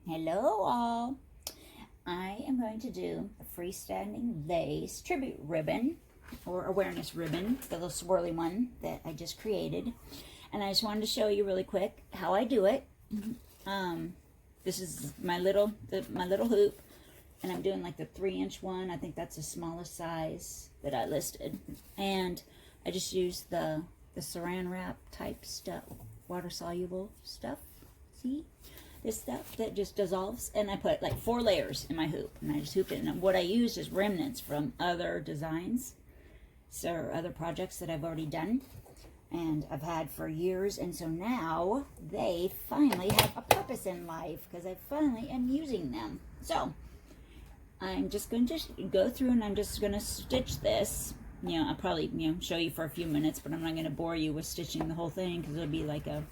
Hello all. I am going to do a freestanding lace tribute ribbon or awareness ribbon, the little swirly one that I just created. And I just wanted to show you really quick how I do it. This is my little hoop, and I'm doing like the 3-inch one. I think that's the smallest size that I listed. And I just use the saran wrap type stuff, water soluble stuff. See? This stuff that just dissolves, and I put like 4 layers in my hoop, and I just hooped it. And what I used is remnants from other designs, so other projects that I've already done and I've had for years, and so now they finally have a purpose in life because I finally am using them. So I'm just going to go through and I'm just going to stitch this. I'll probably show you for a few minutes, but I'm not going to bore you with stitching the whole thing because it'll be like a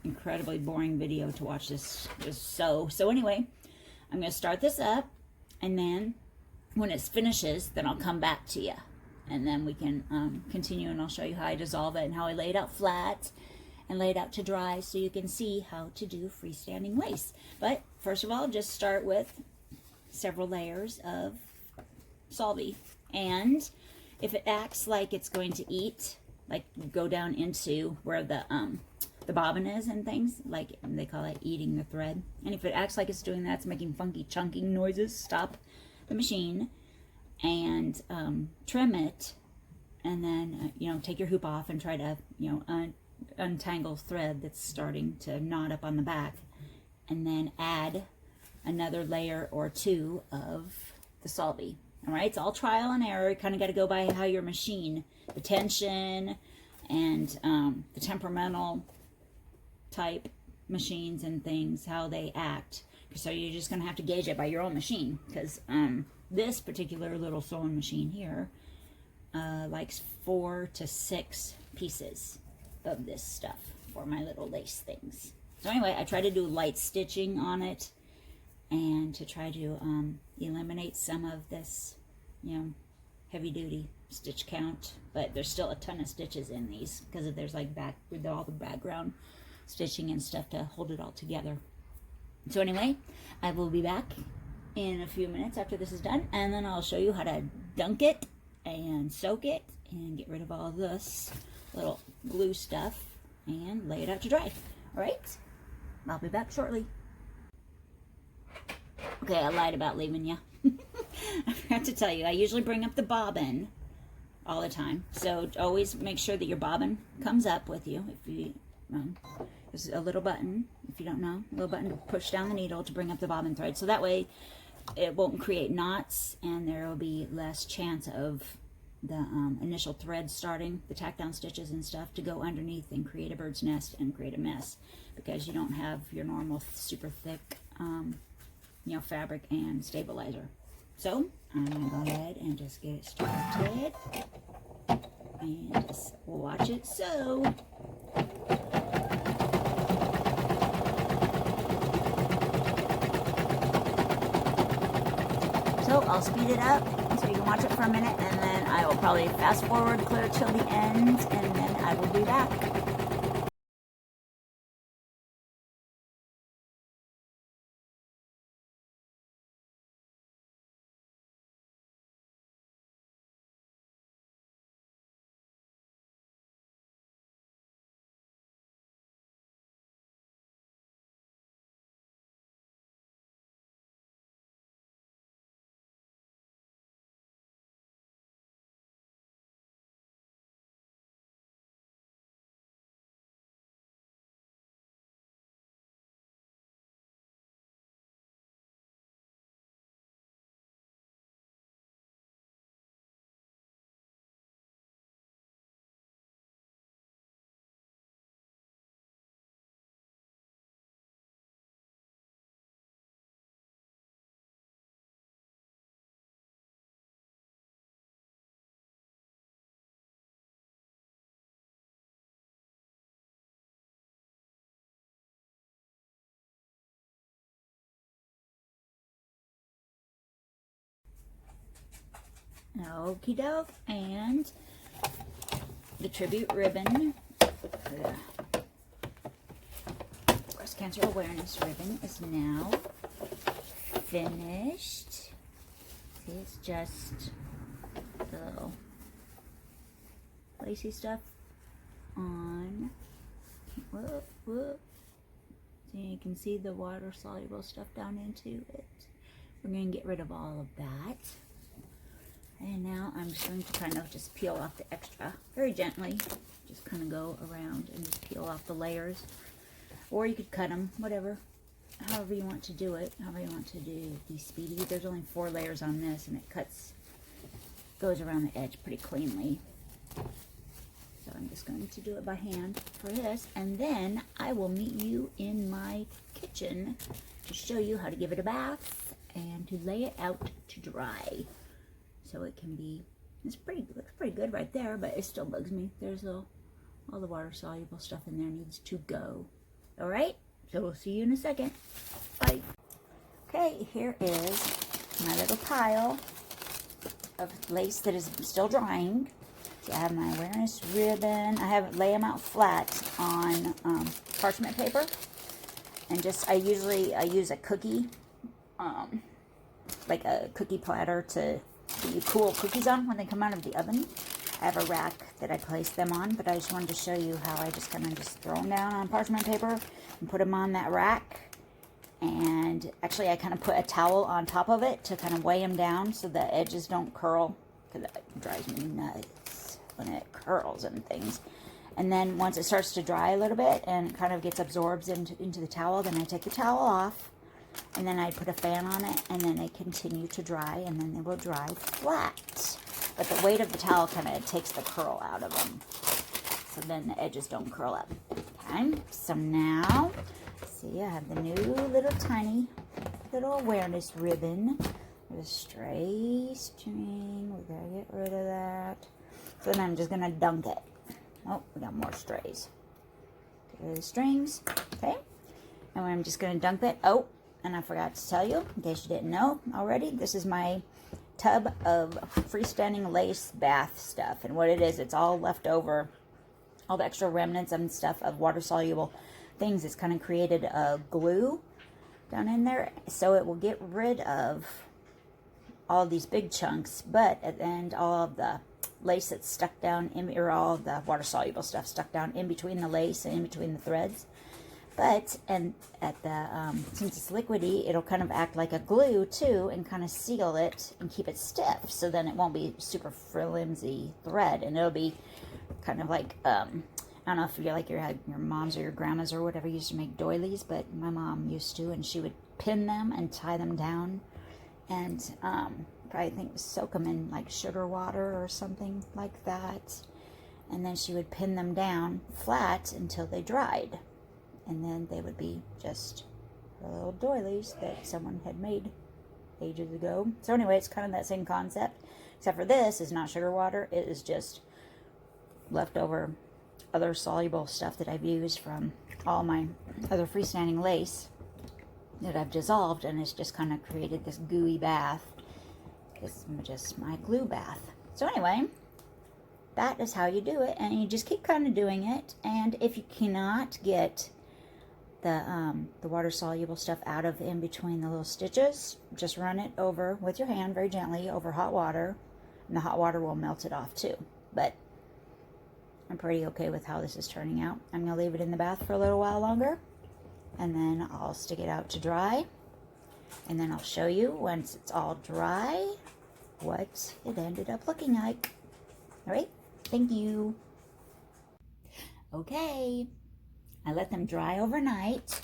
incredibly boring video to watch this just so anyway, I'm going to start this up, and then when it finishes, then I'll come back to you, and then we can continue, and I'll show you how I dissolve it and how I lay it out flat and lay it out to dry so you can see how to do freestanding lace. But first of all, just start with several layers of solvy, and if it acts like it's going to eat, like go down into where the bobbin is and things, like they call it eating the thread. And if it acts like it's doing that, it's making funky chunking noises, stop the machine and trim it, and then take your hoop off and try to untangle thread that's starting to knot up on the back, and then add another layer or 2 of the solvy. All right, it's all trial and error. You kind of got to go by how your machine, the tension and the temperamental type machines and things, how they act. So you're just going to have to gauge it by your own machine, because this particular little sewing machine here likes 4 to 6 pieces of this stuff for my little lace things. So anyway, I try to do light stitching on it and to try to eliminate some of this heavy duty stitch count, but there's still a ton of stitches in these because there's like with all the background stitching and stuff to hold it all together. So anyway, I will be back in a few minutes after this is done, and then I'll show you how to dunk it and soak it and get rid of all this little glue stuff and lay it out to dry. All right, I'll be back shortly. Okay, I lied about leaving you. I forgot to tell you, I usually bring up the bobbin all the time, so always make sure that your bobbin comes up with you. If you there's a little button, if you don't know, a little button to push down the needle to bring up the bobbin thread, so that way it won't create knots and there will be less chance of the initial thread starting, the tack down stitches and stuff, to go underneath and create a bird's nest and create a mess because you don't have your normal super thick fabric and stabilizer. So I'm gonna go ahead and just get it started and just watch it sew. So I'll speed it up so you can watch it for a minute, and then I will probably fast forward clear till the end, and then I will be back. Okie doke, and the tribute ribbon, breast cancer awareness ribbon, is now finished. See, it's just the little lacy stuff on. Whoop, whoop. So you can see the water-soluble stuff down into it. We're going to get rid of all of that. And now I'm just going to kind of just peel off the extra very gently. Just kind of go around and just peel off the layers. Or you could cut them, whatever. However you want to do it. However you want to do the speedy. There's only 4 layers on this and it goes around the edge pretty cleanly. So I'm just going to do it by hand for this. And then I will meet you in my kitchen to show you how to give it a bath and to lay it out to dry. So it can be, looks pretty good right there, but it still bugs me. There's all the water-soluble stuff in there needs to go. All right, so we'll see you in a second. Bye. Okay, here is my little pile of lace that is still drying. So I have my awareness ribbon. I lay them out flat on parchment paper, and I use a cookie, like a cookie platter to you cool cookies on when they come out of the oven. I have a rack that I place them on, but I just wanted to show you how I just kind of throw them down on parchment paper and put them on that rack. And actually I kind of put a towel on top of it to kind of weigh them down so the edges don't curl, because that drives me nuts when it curls and things. And then once it starts to dry a little bit and kind of gets absorbed into the towel, then I take the towel off. And then I put a fan on it, and then they continue to dry, and then they will dry flat. But the weight of the towel kind of takes the curl out of them, so then the edges don't curl up. Okay, so now, see, I have the new little tiny little awareness ribbon with a stray string. We gotta get rid of that. So then I'm just gonna dunk it. Oh, we got more strays. Get rid of the strings. Okay, and I'm just gonna dunk it. Oh. And I forgot to tell you, in case you didn't know already, this is my tub of freestanding lace bath stuff. And what it is, it's all left over, all the extra remnants and stuff of water-soluble things. It's kind of created a glue down in there. So it will get rid of all these big chunks, but at the end, all of the lace that's stuck down, or all of the water-soluble stuff stuck down in between the lace and in between the threads. But, and at the, since it's liquidy, it'll kind of act like a glue too, and kind of seal it and keep it stiff. So then it won't be super flimsy thread, and it'll be kind of like, I don't know if you're like your moms or your grandmas or whatever used to make doilies, but my mom used to, and she would pin them and tie them down, and probably think soak them in like sugar water or something like that. And then she would pin them down flat until they dried. And then they would be just little doilies that someone had made ages ago. So anyway, it's kind of that same concept, except for this is not sugar water. It is just leftover other soluble stuff that I've used from all my other freestanding lace that I've dissolved, and it's just kind of created this gooey bath. It's just my glue bath. So anyway, that is how you do it, and you just keep kind of doing it. And if you cannot get the water-soluble stuff out of in between the little stitches, just run it over with your hand very gently over hot water, and the hot water will melt it off too. But I'm pretty okay with how this is turning out. I'm going to leave it in the bath for a little while longer, and then I'll stick it out to dry, and then I'll show you once it's all dry what it ended up looking like. All right, thank you. Okay. I let them dry overnight,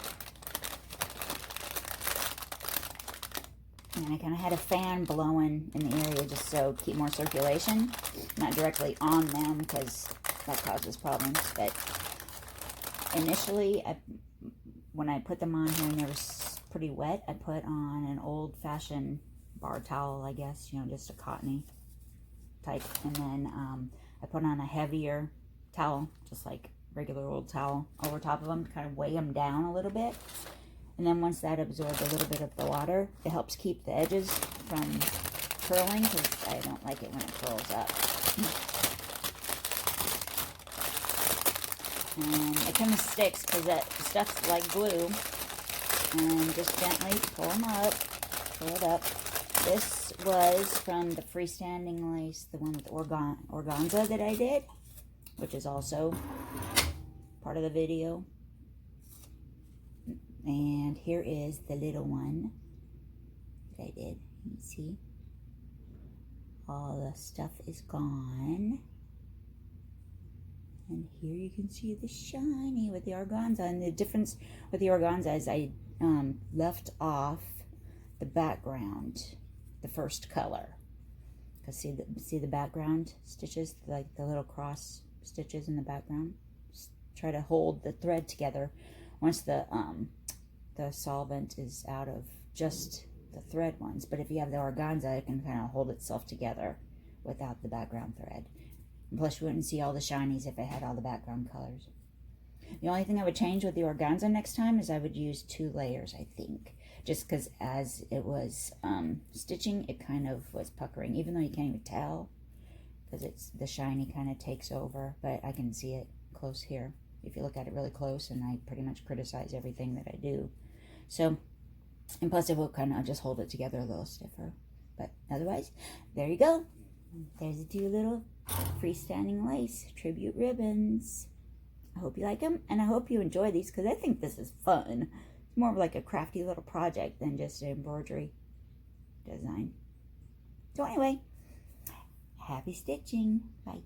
and I kind of had a fan blowing in the area just so keep more circulation, not directly on them because that causes problems. But initially, when I put them on here and they were pretty wet, I put on an old-fashioned bar towel, I guess, you know, just a cottony type, and then I put on a heavier towel, just like regular old towel, over top of them to kind of weigh them down a little bit. And then once that absorbs a little bit of the water, it helps keep the edges from curling, because I don't like it when it curls up. And it kind of sticks because that stuff's like glue. And just gently pull them up. pull it up. This was from the freestanding lace, the one with organza that I did, which is also part of the video. And here is the little one that I did. You see, all the stuff is gone. And here you can see the shiny with the organza. And the difference with the organza is I left off the background, the first color. Because see the background stitches, like the little cross stitches in the background? Just try to hold the thread together once the solvent is out of just the thread ones. But if you have the organza, it can kind of hold itself together without the background thread. And plus, you wouldn't see all the shinies if it had all the background colors. The only thing I would change with the organza next time is I would use 2 layers, I think. Just because as it was stitching, it kind of was puckering, even though you can't even tell, because the shiny kind of takes over. But I can see it close here if you look at it really close, and I pretty much criticize everything that I do. So, and plus it will kind of just hold it together a little stiffer. But otherwise, there you go. There's the 2 little freestanding lace tribute ribbons. I hope you like them, and I hope you enjoy these, because I think this is fun. It's more of like a crafty little project than just an embroidery design. So anyway, happy stitching. Bye.